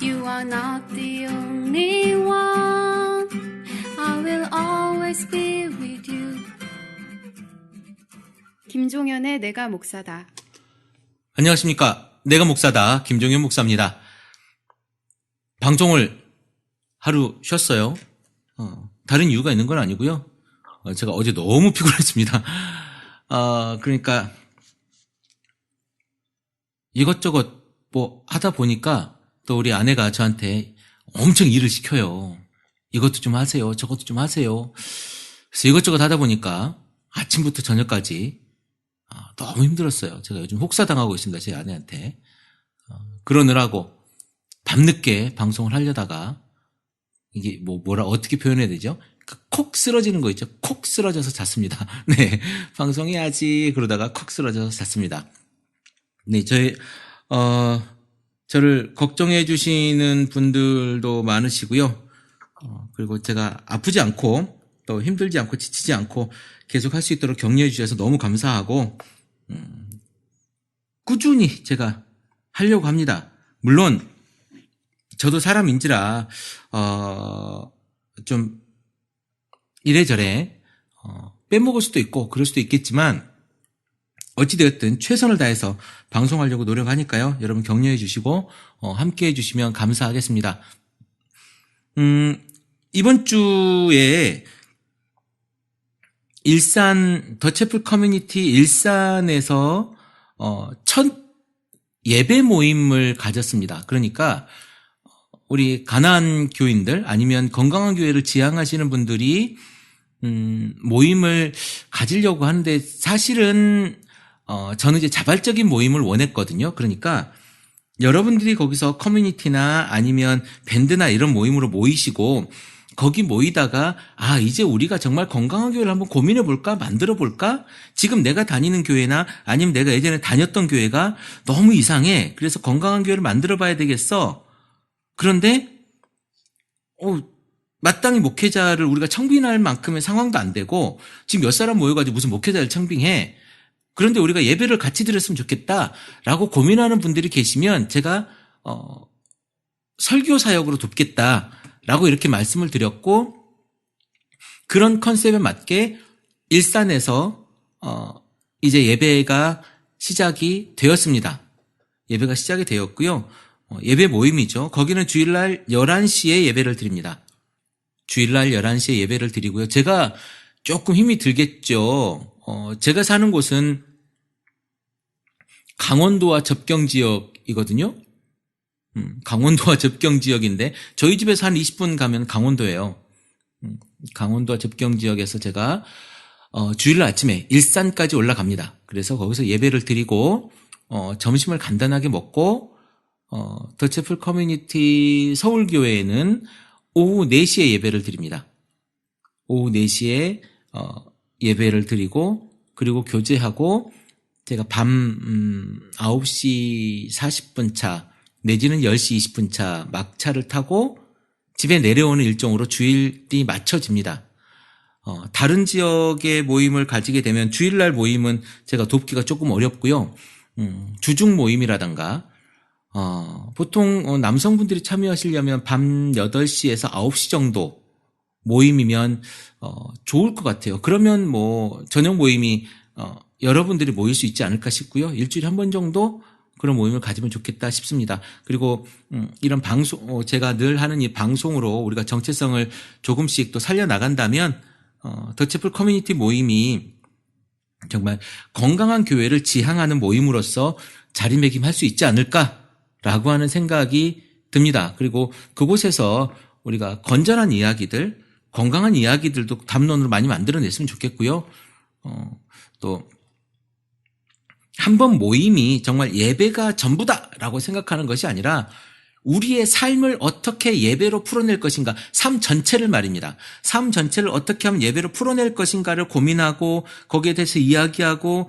You are not the only one. I will always be with you. 김종현의 내가 목사다. 안녕하십니까. 내가 목사다. 김종현 목사입니다. 방송을 하루 쉬었어요. 다른 이유가 있는 건 아니고요. 제가 어제 너무 피곤했습니다. 그러니까 이것저것 뭐 하다 보니까 또 우리 아내가 저한테 엄청 일을 시켜요. 이것도 좀 하세요. 저것도 좀 하세요. 그래서 이것저것 하다 보니까 아침부터 저녁까지 너무 힘들었어요. 제가 요즘 혹사당하고 있습니다. 제 아내한테. 그러느라고 밤늦게 방송을 하려다가 이게 어떻게 표현해야 되죠? 콕 쓰러지는 거 있죠? 콕 쓰러져서 잤습니다. 네. 방송해야지. 그러다가 콕 쓰러져서 잤습니다. 네. 저를 걱정해 주시는 분들도 많으시고요. 그리고 제가 아프지 않고 또 힘들지 않고 지치지 않고 계속 할 수 있도록 격려해 주셔서 너무 감사하고, 꾸준히 제가 하려고 합니다. 물론, 저도 사람인지라, 좀, 이래저래, 빼먹을 수도 있고, 그럴 수도 있겠지만, 어찌되었든 최선을 다해서 방송하려고 노력하니까요. 여러분 격려해 주시고, 함께 해 주시면 감사하겠습니다. 이번 주에, 더채플 커뮤니티 일산에서, 첫 예배 모임을 가졌습니다. 그러니까, 우리 가난한 교인들 아니면 건강한 교회를 지향하시는 분들이 모임을 가지려고 하는데 사실은 저는 이제 자발적인 모임을 원했거든요. 그러니까 여러분들이 거기서 커뮤니티나 아니면 밴드나 이런 모임으로 모이시고 거기 모이다가 이제 우리가 정말 건강한 교회를 한번 고민해 볼까? 만들어 볼까? 지금 내가 다니는 교회나 아니면 내가 예전에 다녔던 교회가 너무 이상해. 그래서 건강한 교회를 만들어 봐야 되겠어. 그런데 마땅히 목회자를 우리가 청빙할 만큼의 상황도 안 되고 지금 몇 사람 모여가지고 무슨 목회자를 청빙해. 그런데 우리가 예배를 같이 드렸으면 좋겠다라고 고민하는 분들이 계시면 제가 설교 사역으로 돕겠다라고 이렇게 말씀을 드렸고, 그런 컨셉에 맞게 일산에서 이제 예배가 시작이 되었습니다. 예배가 시작이 되었고요. 예배 모임이죠. 거기는 주일날 11시에 예배를 드립니다. 주일날 11시에 예배를 드리고요. 제가 조금 힘이 들겠죠. 제가 사는 곳은 강원도와 접경 지역이거든요. 강원도와 접경 지역인데 저희 집에서 한 20분 가면 강원도예요. 강원도와 접경 지역에서 제가 주일날 아침에 일산까지 올라갑니다. 그래서 거기서 예배를 드리고 점심을 간단하게 먹고 더채플 커뮤니티 서울교회에는 오후 4시에 예배를 드립니다. 오후 4시에 예배를 드리고 그리고 교제하고 제가 밤 9시 40분 차 내지는 10시 20분 차 막차를 타고 집에 내려오는 일정으로 주일이 맞춰집니다. 다른 지역의 모임을 가지게 되면 주일날 모임은 제가 돕기가 조금 어렵고요. 주중 모임이라든가 보통 남성분들이 참여하시려면 밤 8시에서 9시 정도 모임이면 좋을 것 같아요. 그러면 저녁 모임이 여러분들이 모일 수 있지 않을까 싶고요. 일주일에 한 번 정도 그런 모임을 가지면 좋겠다 싶습니다. 그리고 이런 방송, 제가 늘 하는 이 방송으로 우리가 정체성을 조금씩 또 살려나간다면 더채플 커뮤니티 모임이 정말 건강한 교회를 지향하는 모임으로서 자리매김할 수 있지 않을까라고 하는 생각이 듭니다. 그리고 그곳에서 우리가 건전한 이야기들, 건강한 이야기들도 담론으로 많이 만들어냈으면 좋겠고요. 또 한 번 모임이 정말 예배가 전부다라고 생각하는 것이 아니라 우리의 삶을 어떻게 예배로 풀어낼 것인가, 삶 전체를 말입니다. 삶 전체를 어떻게 하면 예배로 풀어낼 것인가를 고민하고 거기에 대해서 이야기하고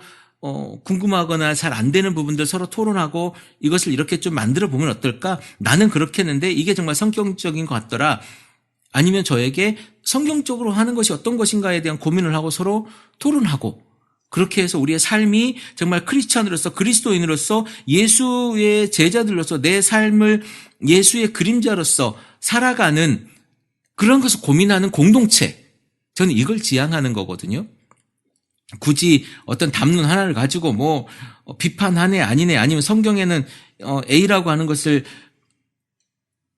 궁금하거나 잘 안 되는 부분들 서로 토론하고 이것을 이렇게 좀 만들어 보면 어떨까? 나는 그렇게 했는데 이게 정말 성경적인 것 같더라. 아니면 저에게 성경적으로 하는 것이 어떤 것인가에 대한 고민을 하고 서로 토론하고 그렇게 해서 우리의 삶이 정말 크리스찬으로서 그리스도인으로서 예수의 제자들로서 내 삶을 예수의 그림자로서 살아가는 그런 것을 고민하는 공동체. 저는 이걸 지향하는 거거든요. 굳이 어떤 담론 하나를 가지고 뭐 비판하네 아니네 아니면 성경에는 A라고 하는 것을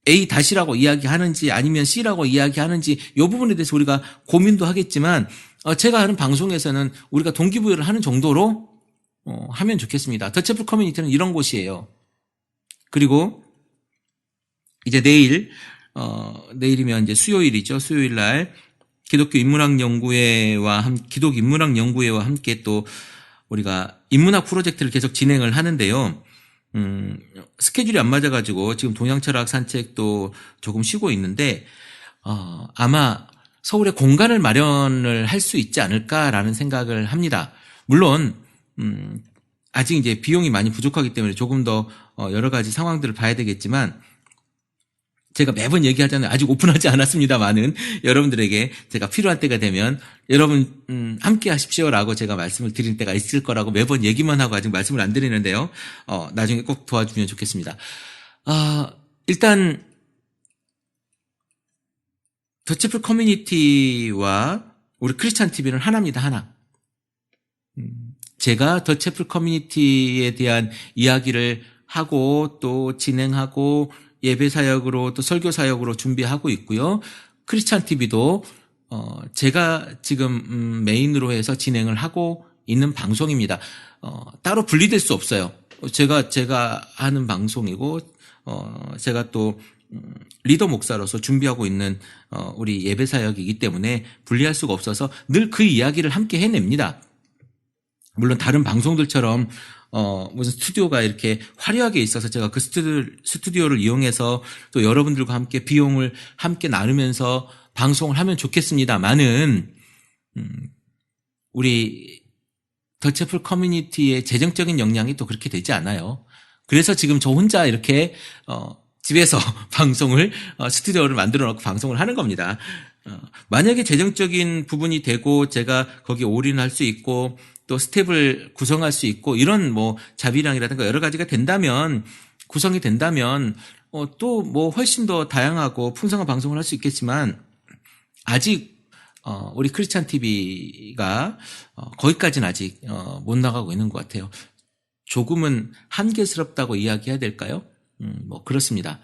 A-라고 이야기하는지 아니면 C라고 이야기하는지 이 부분에 대해서 우리가 고민도 하겠지만 제가 하는 방송에서는 우리가 동기부여를 하는 정도로 하면 좋겠습니다. 더채플 커뮤니티는 이런 곳이에요. 그리고 이제 내일이면 이제 수요일이죠. 수요일 날 기독교 인문학 연구회와 함께 또 우리가 인문학 프로젝트를 계속 진행을 하는데요. 스케줄이 안 맞아가지고 지금 동양철학 산책도 조금 쉬고 있는데 아마 서울에 공간을 마련을 할 수 있지 않을까라는 생각을 합니다. 물론 아직 이제 비용이 많이 부족하기 때문에 조금 더 여러 가지 상황들을 봐야 되겠지만 제가 매번 얘기하잖아요. 아직 오픈하지 않았습니다만은 여러분들에게 제가 필요한 때가 되면 여러분 함께 하십시오라고 제가 말씀을 드릴 때가 있을 거라고 매번 얘기만 하고 아직 말씀을 안 드리는데요. 나중에 꼭 도와주면 좋겠습니다. 일단 더채플 커뮤니티와 우리 크리스찬 TV는 하나입니다. 하나. 제가 더채플 커뮤니티에 대한 이야기를 하고 또 진행하고 예배 사역으로 또 설교 사역으로 준비하고 있고요. 크리스찬 TV도 제가 지금 메인으로 해서 진행을 하고 있는 방송입니다. 따로 분리될 수 없어요. 제가 하는 방송이고 제가 또 리더 목사로서 준비하고 있는 우리 예배 사역이기 때문에 분리할 수가 없어서 늘 그 이야기를 함께 해냅니다. 물론 다른 방송들처럼 무슨 스튜디오가 이렇게 화려하게 있어서 제가 그 스튜디오를 이용해서 또 여러분들과 함께 비용을 함께 나누면서 방송을 하면 좋겠습니다만은 우리 더채플 커뮤니티의 재정적인 역량이 또 그렇게 되지 않아요. 그래서 지금 저 혼자 이렇게 집에서 방송을 스튜디오를 만들어 놓고 방송을 하는 겁니다. 만약에 재정적인 부분이 되고 제가 거기에 올인할 수 있고 또 스텝을 구성할 수 있고 이런 뭐 자비량이라든가 여러 가지가 된다면 구성이 된다면 또 뭐 훨씬 더 다양하고 풍성한 방송을 할 수 있겠지만 아직 우리 크리스찬 TV가 거기까지는 아직 못 나가고 있는 것 같아요. 조금은 한계스럽다고 이야기해야 될까요? 뭐 그렇습니다.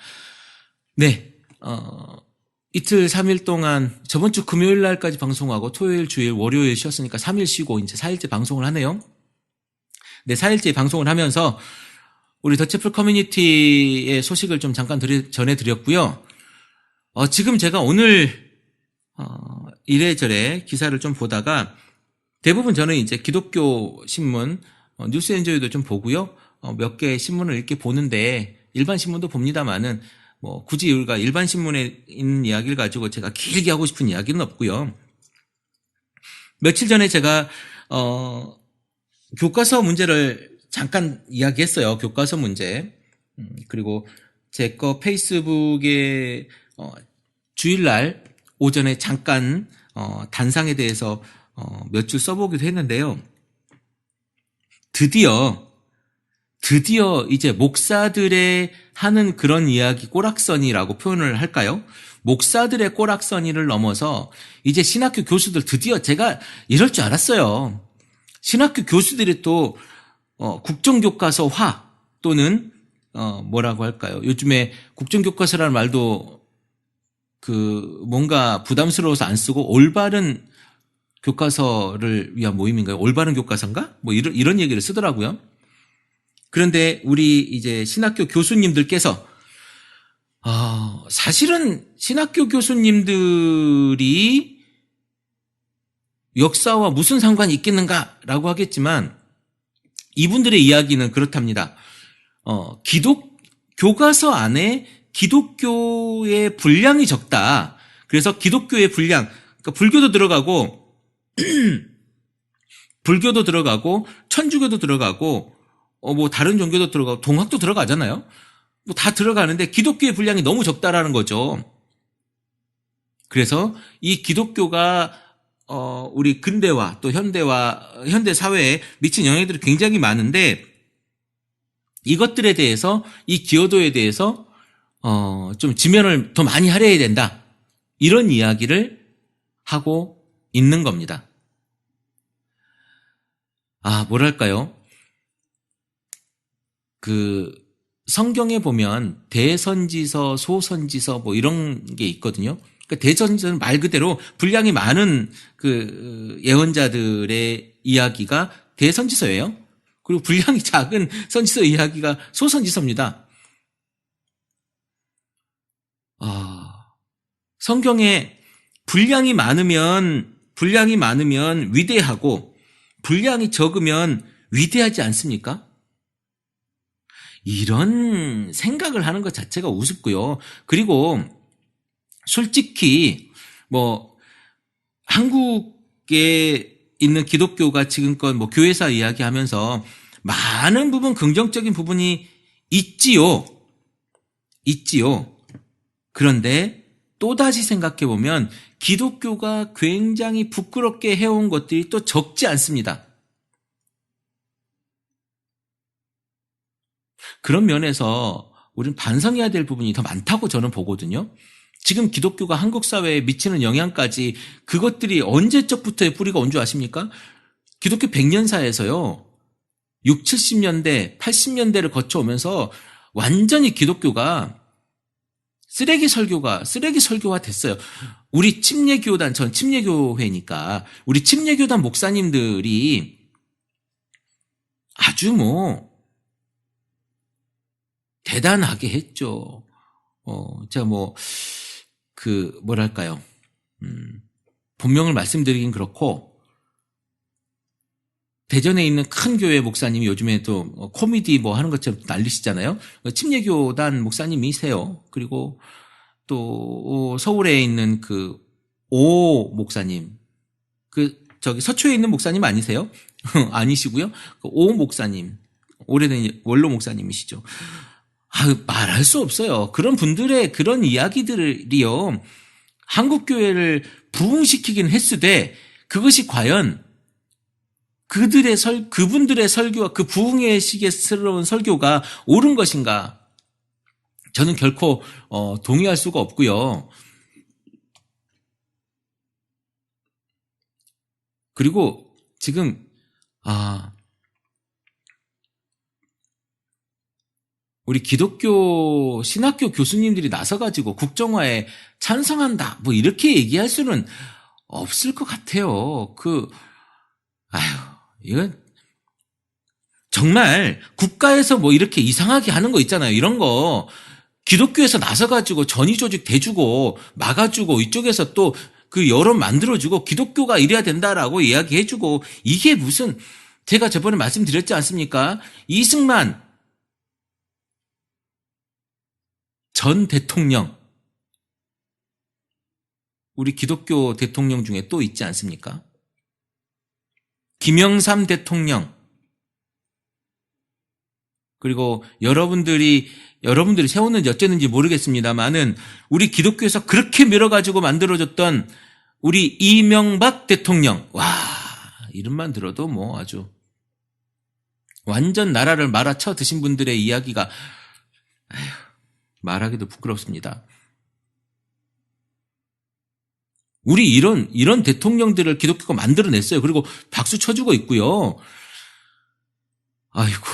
네, 이틀 3일 동안 저번 주 금요일 날까지 방송하고 토요일, 주일, 월요일 쉬었으니까 3일 쉬고 이제 4일째 방송을 하네요. 네, 4일째 방송을 하면서 우리 더채플 커뮤니티의 소식을 좀 잠깐 전해드렸고요. 지금 제가 오늘 이래저래 기사를 좀 보다가 대부분 저는 이제 기독교 신문, 뉴스엔조이도 좀 보고요. 몇 개 신문을 이렇게 보는데 일반 신문도 봅니다만은 뭐 굳이 우리가 일반 신문에 있는 이야기를 가지고 제가 길게 하고 싶은 이야기는 없고요. 며칠 전에 제가 교과서 문제를 잠깐 이야기했어요. 교과서 문제. 그리고 제 거 페이스북에 주일날 오전에 잠깐 단상에 대해서 몇 줄 써보기도 했는데요. 드디어 이제 목사들의 하는 그런 이야기 꼬락서니라고 표현을 할까요? 목사들의 꼬락서니를 넘어서 이제 신학교 교수들 드디어 제가 이럴 줄 알았어요. 신학교 교수들이 또 국정교과서화 또는 뭐라고 할까요? 요즘에 국정교과서라는 말도 뭔가 부담스러워서 안 쓰고 올바른 교과서를 위한 모임인가요? 올바른 교과서인가? 뭐 이런 얘기를 쓰더라고요. 그런데 우리 이제 신학교 교수님들께서 사실은 신학교 교수님들이 역사와 무슨 상관이 있겠는가라고 하겠지만 이분들의 이야기는 그렇답니다. 교과서 안에 기독교의 분량이 적다. 그래서 기독교의 분량, 그러니까 불교도 들어가고 천주교도 들어가고 뭐 다른 종교도 들어가고 동학도 들어가잖아요. 뭐 다 들어가는데 기독교의 분량이 너무 적다라는 거죠. 그래서 이 기독교가 우리 근대화 또 현대 사회에 미친 영향들이 굉장히 많은데 이것들에 대해서 이 기여도에 대해서 좀 지면을 더 많이 할애해야 된다. 이런 이야기를 하고 있는 겁니다. 뭐랄까요? 성경에 보면 대선지서, 소선지서 뭐 이런 게 있거든요. 그러니까 대선지서는 말 그대로 분량이 많은 예언자들의 이야기가 대선지서예요. 그리고 분량이 작은 선지서 이야기가 소선지서입니다. 성경에 분량이 많으면 위대하고 분량이 적으면 위대하지 않습니까? 이런 생각을 하는 것 자체가 우습고요. 그리고 솔직히 한국에 있는 기독교가 지금껏 교회사 이야기하면서 많은 부분 긍정적인 부분이 있지요. 그런데 또다시 생각해 보면 기독교가 굉장히 부끄럽게 해온 것들이 또 적지 않습니다. 그런 면에서 우리는 반성해야 될 부분이 더 많다고 저는 보거든요. 지금 기독교가 한국 사회에 미치는 영향까지 그것들이 언제적부터의 뿌리가 온 줄 아십니까? 기독교 100년사에서요. 60, 70년대, 80년대를 거쳐오면서 완전히 기독교가 쓰레기 설교화 됐어요. 우리 침례교단, 전 침례교회니까 우리 침례교단 목사님들이 아주 대단하게 했죠. 제가 뭐랄까요. 본명을 말씀드리긴 그렇고, 대전에 있는 큰 교회 목사님이 요즘에 또 코미디 하는 것처럼 난리시잖아요. 침례교단 목사님이세요. 그리고 또 서울에 있는 오 목사님, 서초에 있는 목사님 아니세요? 아니시고요. 오 목사님, 오래된 원로 목사님이시죠. 말할 수 없어요. 그런 분들의 그런 이야기들이요. 한국교회를 부흥시키긴 했으되 그것이 과연 그분들의 설교와 그 부흥의 시기스러운 설교가 옳은 것인가? 저는 결코 동의할 수가 없고요. 그리고 지금 우리 기독교 신학교 교수님들이 나서가지고 국정화에 찬성한다 이렇게 얘기할 수는 없을 것 같아요. 이건 정말 국가에서 이렇게 이상하게 하는 거 있잖아요. 이런 거 기독교에서 나서가지고 전위조직 대주고 막아주고 이쪽에서 또 여론 만들어주고 기독교가 이래야 된다라고 이야기해주고 이게 무슨 제가 저번에 말씀드렸지 않습니까? 이승만 전 대통령 우리 기독교 대통령 중에 또 있지 않습니까? 김영삼 대통령 그리고 여러분들이 세웠는지 어쨌는지 모르겠습니다만은 우리 기독교에서 그렇게 밀어가지고 만들어졌던 우리 이명박 대통령 이름만 들어도 아주 완전 나라를 말아쳐 드신 분들의 이야기가 말하기도 부끄럽습니다. 우리 이런 대통령들을 기독교가 만들어냈어요. 그리고 박수 쳐주고 있고요. 아이고.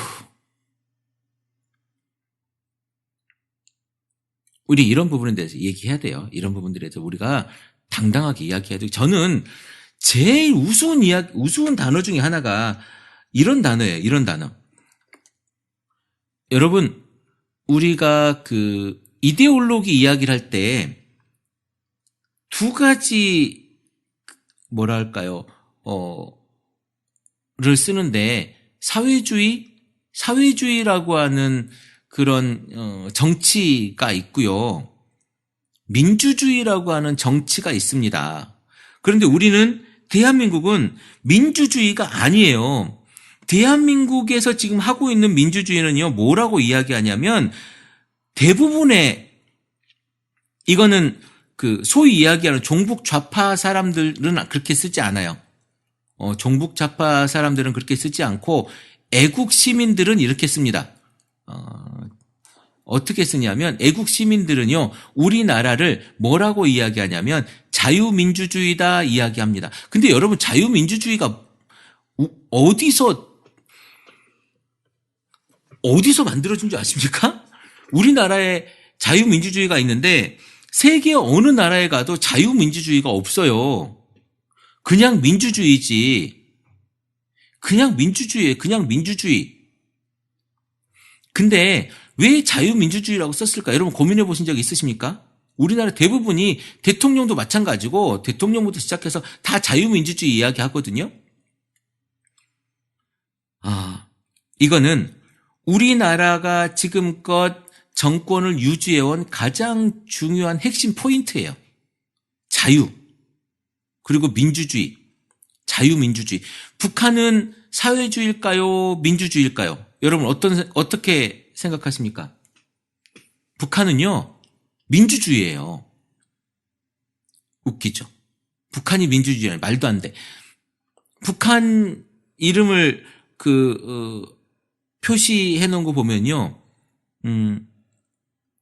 우리 이런 부분에 대해서 얘기해야 돼요. 이런 부분들에 대해서 우리가 당당하게 이야기해야 돼요. 저는 제일 우스운 단어 중에 하나가 이런 단어예요. 이런 단어. 여러분, 우리가 이데올로기 이야기를 할 때 두 가지 를 쓰는데 사회주의라고 하는 그런 정치가 있고요. 민주주의라고 하는 정치가 있습니다. 그런데 대한민국은 민주주의가 아니에요. 대한민국에서 지금 하고 있는 민주주의는요, 뭐라고 이야기하냐면 대부분의 이거는 그 소위 이야기하는 종북 좌파 사람들은 그렇게 쓰지 않아요. 종북 좌파 사람들은 그렇게 쓰지 않고 애국 시민들은 이렇게 씁니다. 어떻게 쓰냐면 애국 시민들은요, 우리나라를 뭐라고 이야기하냐면 자유민주주의다 이야기합니다. 근데 여러분, 자유민주주의가 어디서 만들어진 줄 아십니까? 우리나라에 자유민주주의가 있는데 세계 어느 나라에 가도 자유민주주의가 없어요. 그냥 민주주의지. 그냥 민주주의예요. 그냥 민주주의. 근데 왜 자유민주주의라고 썼을까? 여러분 고민해 보신 적 있으십니까? 우리나라 대부분이 대통령도 마찬가지고 대통령부터 시작해서 다 자유민주주의 이야기 하거든요. 이거는 우리나라가 지금껏 정권을 유지해온 가장 중요한 핵심 포인트예요. 자유. 그리고 민주주의. 자유민주주의. 북한은 사회주의일까요? 민주주의일까요? 여러분 어떻게 생각하십니까? 북한은요, 민주주의예요. 웃기죠? 북한이 민주주의예요. 말도 안 돼. 북한 이름을 표시해 놓은 거 보면요,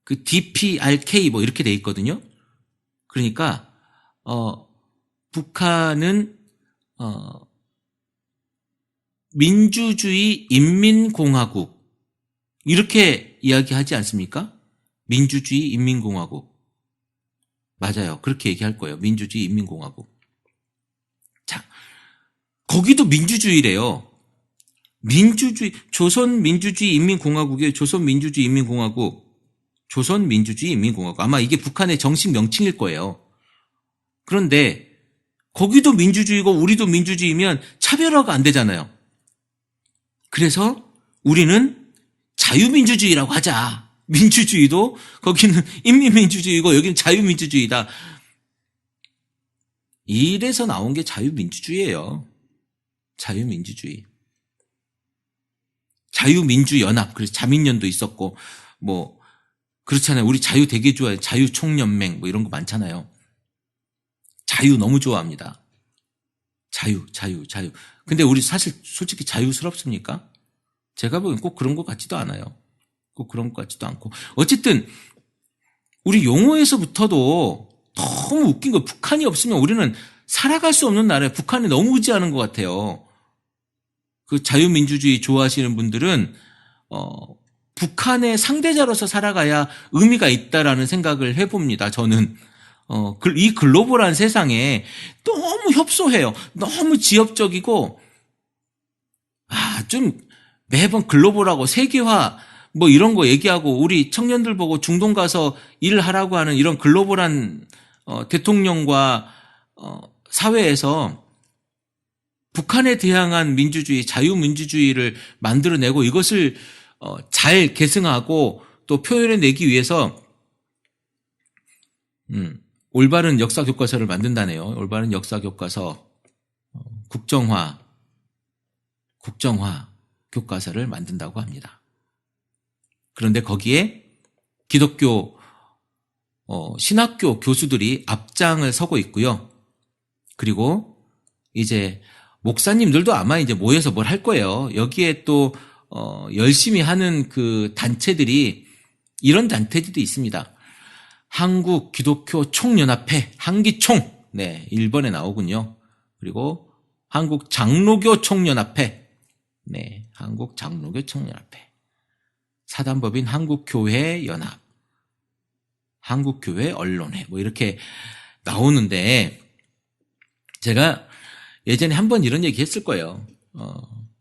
그 DPRK 뭐 이렇게 돼 있거든요. 그러니까 북한은 민주주의 인민공화국 이렇게 이야기하지 않습니까? 민주주의 인민공화국. 맞아요. 그렇게 얘기할 거예요. 민주주의 인민공화국. 자, 거기도 민주주의래요. 민주주의, 조선민주주의 인민공화국이에요. 조선민주주의 인민공화국. 조선민주주의 인민공화국. 아마 이게 북한의 정식 명칭일 거예요. 그런데 거기도 민주주의고 우리도 민주주의면 차별화가 안 되잖아요. 그래서 우리는 자유민주주의라고 하자. 민주주의도 거기는 인민민주주의고 여기는 자유민주주의다. 이래서 나온 게 자유민주주의예요. 자유민주주의. 자유민주연합, 그래서 자민련도 있었고, 뭐 그렇잖아요. 우리 자유 되게 좋아해요. 자유총연맹 뭐 이런 거 많잖아요. 자유 너무 좋아합니다. 자유. 근데 우리 사실 솔직히 자유스럽습니까? 제가 보기엔 꼭 그런 것 같지도 않아요. 꼭 그런 것 같지도 않고. 어쨌든 우리 용어에서부터도 너무 웃긴 거, 북한이 없으면 우리는 살아갈 수 없는 나라에 북한이 너무 의지하는 것 같아요. 그 자유민주주의 좋아하시는 분들은 북한의 상대자로서 살아가야 의미가 있다라는 생각을 해봅니다. 저는 이 글로벌한 세상에 너무 협소해요. 너무 지역적이고 좀 매번 글로벌하고 세계화 뭐 이런 거 얘기하고 우리 청년들 보고 중동 가서 일을 하라고 하는 이런 글로벌한 대통령과 사회에서 북한에 대항한 민주주의, 자유민주주의를 만들어내고 이것을 잘 계승하고 또 표현해내기 위해서 올바른 역사 교과서를 만든다네요. 올바른 역사 교과서, 국정화 교과서를 만든다고 합니다. 그런데 거기에 기독교 신학교 교수들이 앞장을 서고 있고요. 그리고 이제 목사님들도 아마 이제 모여서 뭘 할 거예요. 여기에 또 열심히 하는 그 단체들이 이런 단체들도 있습니다. 한국 기독교 총연합회, 한기총. 네, 1번에 나오군요. 그리고 한국 장로교 총연합회. 네, 한국 장로교 총연합회. 사단법인 한국교회 연합. 한국교회 언론회. 뭐 이렇게 나오는데 제가 예전에 한번 이런 얘기 했을 거예요.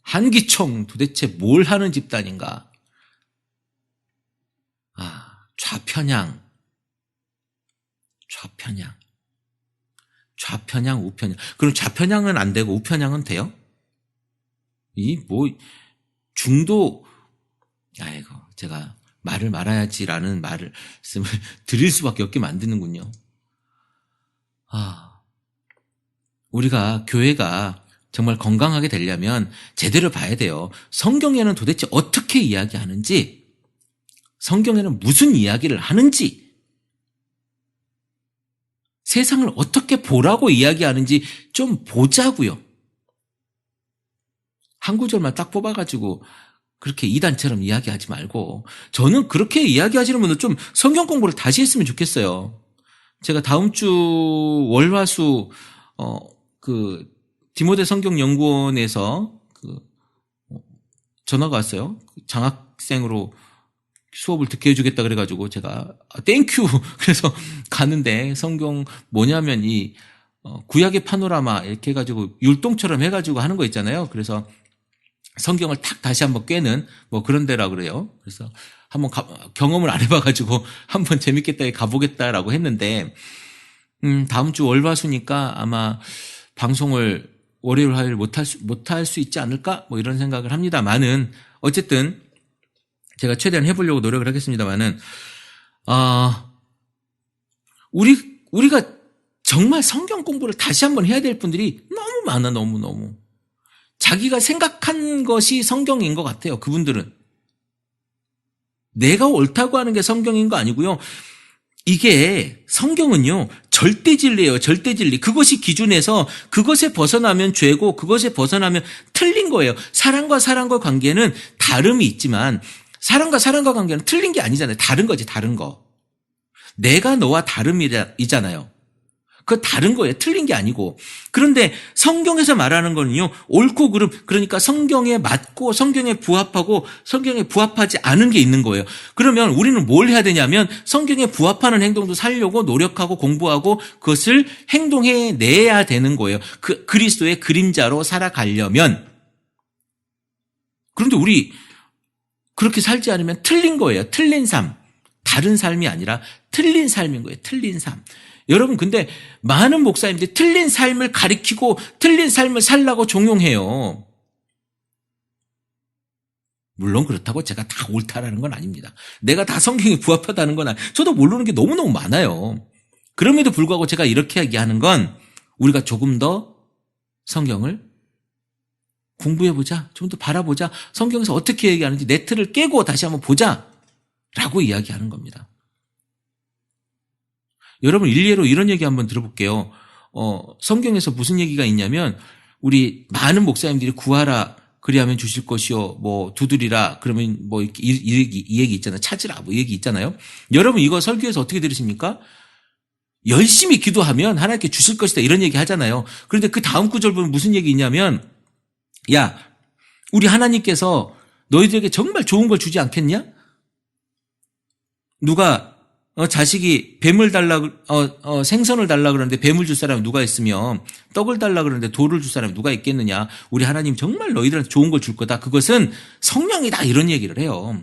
한기총 도대체 뭘 하는 집단인가? 좌편향, 우편향. 그럼 좌편향은 안 되고 우편향은 돼요? 중도, 제가 말을 말아야지라는 말씀을 드릴 수밖에 없게 만드는군요. 우리가 교회가 정말 건강하게 되려면 제대로 봐야 돼요. 성경에는 도대체 어떻게 이야기하는지, 성경에는 무슨 이야기를 하는지, 세상을 어떻게 보라고 이야기하는지 좀 보자고요. 한 구절만 딱 뽑아가지고 그렇게 이단처럼 이야기하지 말고, 저는 그렇게 이야기하시는 분은 좀 성경 공부를 다시 했으면 좋겠어요. 제가 다음 주 월화수 디모데 성경연구원에서 전화가 왔어요. 장학생으로 수업을 듣게 해주겠다 그래가지고 제가 땡큐 그래서 가는데, 성경 뭐냐면 이 구약의 파노라마 이렇게 해가지고 율동처럼 해가지고 하는 거 있잖아요. 그래서 성경을 탁 다시 한번 꿰는 뭐 그런 데라 그래요. 그래서 한번 경험을 안 해봐가지고 한번 재밌겠다 가보겠다라고 했는데, 다음 주 월화수니까 아마 방송을 월요일 화요일 못할 수 있지 않을까 뭐 이런 생각을 합니다만은, 어쨌든 제가 최대한 해보려고 노력을 하겠습니다만은, 우리가 정말 성경 공부를 다시 한번 해야 될 분들이 너무 많아. 너무 자기가 생각한 것이 성경인 것 같아요. 그분들은 내가 옳다고 하는 게 성경인 거 아니고요. 이게 성경은요, 절대 진리예요. 절대 진리. 그것이 기준에서 그것에 벗어나면 죄고 그것에 벗어나면 틀린 거예요. 사람과 사람과 관계는 다름이 있지만 사람과 사람과 관계는 틀린 게 아니잖아요. 다른 거지, 다른 거. 내가 너와 다름이잖아요. 그거 다른 거예요. 틀린 게 아니고. 그런데 성경에서 말하는 거는요, 옳고 그름, 그러니까 성경에 맞고 성경에 부합하고 성경에 부합하지 않은 게 있는 거예요. 그러면 우리는 뭘 해야 되냐면 성경에 부합하는 행동도 살려고 노력하고 공부하고 그것을 행동해 내야 되는 거예요. 그리스도의 그림자로 살아가려면. 그런데 우리 그렇게 살지 않으면 틀린 거예요. 틀린 삶. 다른 삶이 아니라 틀린 삶인 거예요. 틀린 삶. 여러분, 근데 많은 목사님들이 틀린 삶을 가리키고 틀린 삶을 살라고 종용해요. 물론 그렇다고 제가 다 옳다라는 건 아닙니다. 내가 다 성경에 부합하다는 건 저도 모르는 게 너무너무 많아요. 그럼에도 불구하고 제가 이렇게 얘기하는 건, 우리가 조금 더 성경을 공부해보자, 좀 더 바라보자, 성경에서 어떻게 얘기하는지 네트를 깨고 다시 한번 보자 라고 이야기하는 겁니다. 여러분, 일례로 이런 얘기 한번 들어볼게요. 성경에서 무슨 얘기가 있냐면, 우리 많은 목사님들이 구하라 그리하면 주실 것이요, 뭐 두드리라 그러면 뭐 이 얘기 있잖아요. 찾으라 뭐 얘기 있잖아요. 여러분, 이거 설교에서 어떻게 들으십니까? 열심히 기도하면 하나님께 주실 것이다 이런 얘기 하잖아요. 그런데 그 다음 구절 보면 무슨 얘기 있냐면, 야, 우리 하나님께서 너희들에게 정말 좋은 걸 주지 않겠냐? 누가 자식이 뱀을 달라, 생선을 달라 그러는데 뱀을 줄 사람이 누가 있으며, 떡을 달라 그러는데 돌을 줄 사람이 누가 있겠느냐? 우리 하나님 정말 너희들한테 좋은 걸 줄 거다. 그것은 성령이다. 이런 얘기를 해요.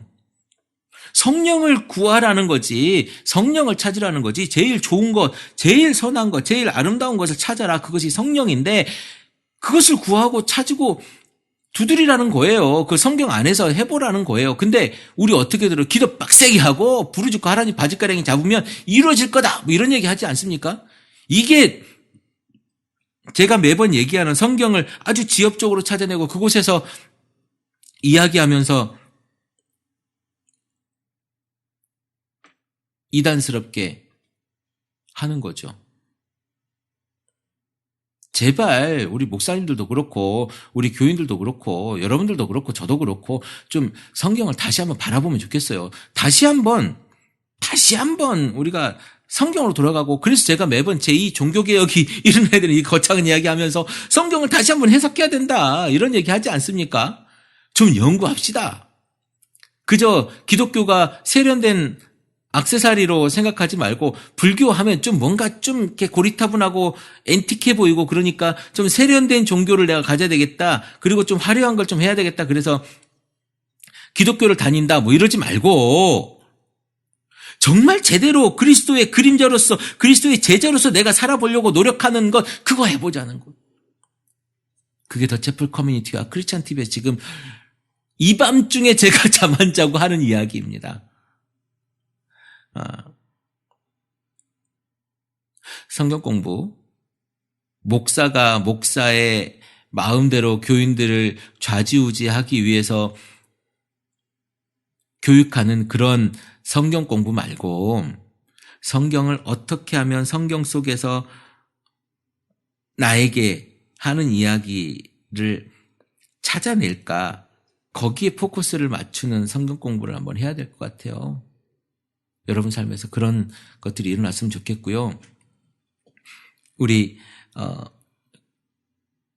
성령을 구하라는 거지, 성령을 찾으라는 거지, 제일 좋은 것, 제일 선한 것, 제일 아름다운 것을 찾아라. 그것이 성령인데, 그것을 구하고 찾고 두드리라는 거예요. 그 성경 안에서 해보라는 거예요. 근데 우리 어떻게 들어요? 기도 빡세게 하고 부르짖고 하나님 바짓가랑이 잡으면 이루어질 거다 뭐 이런 얘기 하지 않습니까? 이게 제가 매번 얘기하는, 성경을 아주 지엽적으로 찾아내고 그곳에서 이야기하면서 이단스럽게 하는 거죠. 제발 우리 목사님들도 그렇고 우리 교인들도 그렇고 여러분들도 그렇고 저도 그렇고 좀 성경을 다시 한번 바라보면 좋겠어요. 다시 한번 우리가 성경으로 돌아가고, 그래서 제가 매번 제2 종교개혁이 일어나야 되는 이 거창한 이야기하면서 성경을 다시 한번 해석해야 된다 이런 얘기 하지 않습니까? 좀 연구합시다. 그저 기독교가 세련된 액세서리로 생각하지 말고, 불교하면 좀 뭔가 좀 이렇게 고리타분하고 앤틱해 보이고 그러니까 좀 세련된 종교를 내가 가져야 되겠다. 그리고 좀 화려한 걸 좀 해야 되겠다. 그래서 기독교를 다닌다. 뭐 이러지 말고, 정말 제대로 그리스도의 그림자로서, 그리스도의 제자로서 내가 살아보려고 노력하는 것, 그거 해보자는 것. 그게 더 채플 커뮤니티와 크리스찬 TV에 지금 이 밤중에 제가 잠 안 자고 하는 이야기입니다. 성경 공부, 목사가 목사의 마음대로 교인들을 좌지우지하기 위해서 교육하는 그런 성경 공부 말고, 성경을 어떻게 하면 성경 속에서 나에게 하는 이야기를 찾아낼까? 거기에 포커스를 맞추는 성경 공부를 한번 해야 될 것 같아요. 여러분 삶에서 그런 것들이 일어났으면 좋겠고요. 우리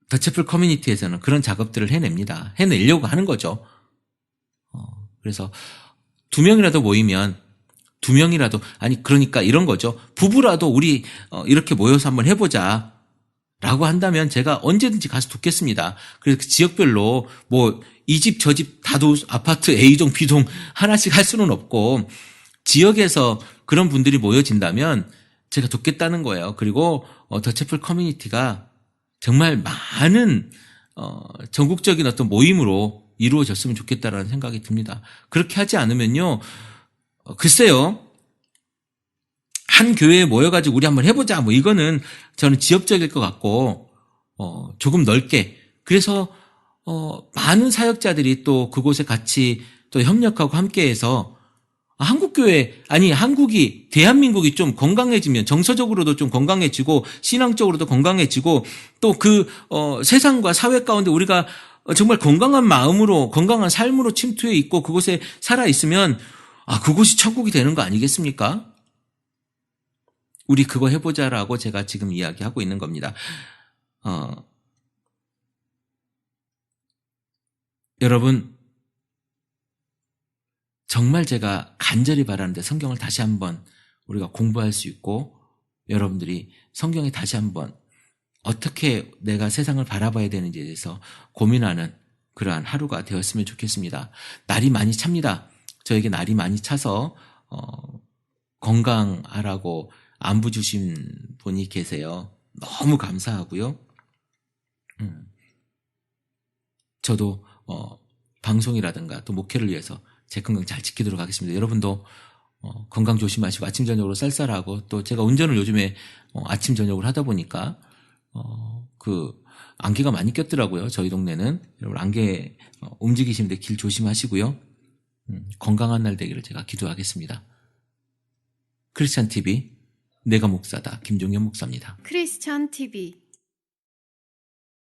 더채플 커뮤니티에서는 그런 작업들을 해냅니다. 해내려고 하는 거죠. 그래서 2명이라도 모이면 2명이라도 아니 그러니까 이런 거죠. 부부라도 우리 이렇게 모여서 한번 해보자 라고 한다면 제가 언제든지 가서 돕겠습니다. 그래서 그 지역별로 뭐 이 집 저 집 다도 아파트 A동 B동 하나씩 할 수는 없고 지역에서 그런 분들이 모여진다면 제가 돕겠다는 거예요. 그리고 더채플 커뮤니티가 정말 많은 전국적인 어떤 모임으로 이루어졌으면 좋겠다라는 생각이 듭니다. 그렇게 하지 않으면요. 글쎄요. 한 교회에 모여가지고 우리 한번 해보자. 뭐 이거는 저는 지역적일 것 같고 조금 넓게. 그래서 많은 사역자들이 또 그곳에 같이 또 협력하고 함께해서 한국이 대한민국이 좀 건강해지면 정서적으로도 좀 건강해지고 신앙적으로도 건강해지고 또 그 세상과 사회 가운데 우리가 정말 건강한 마음으로 건강한 삶으로 침투해 있고 그곳에 살아 있으면 그곳이 천국이 되는 거 아니겠습니까? 우리 그거 해보자라고 제가 지금 이야기하고 있는 겁니다. 여러분 정말 제가 간절히 바라는데 성경을 다시 한번 우리가 공부할 수 있고 여러분들이 성경에 다시 한번 어떻게 내가 세상을 바라봐야 되는지에 대해서 고민하는 그러한 하루가 되었으면 좋겠습니다. 날이 많이 찹니다. 저에게 날이 많이 차서 건강하라고 안부 주신 분이 계세요. 너무 감사하고요. 저도 방송이라든가 또 목회를 위해서 제 건강 잘 지키도록 하겠습니다. 여러분도 건강 조심하시고 아침 저녁으로 쌀쌀하고 또 제가 운전을 요즘에 아침 저녁으로 하다 보니까 그 안개가 많이 꼈더라고요. 저희 동네는. 여러분 안개 움직이시는데 길 조심하시고요. 건강한 날 되기를 제가 기도하겠습니다. 크리스찬 TV 내가 목사다 김종현 목사입니다. 크리스찬 TV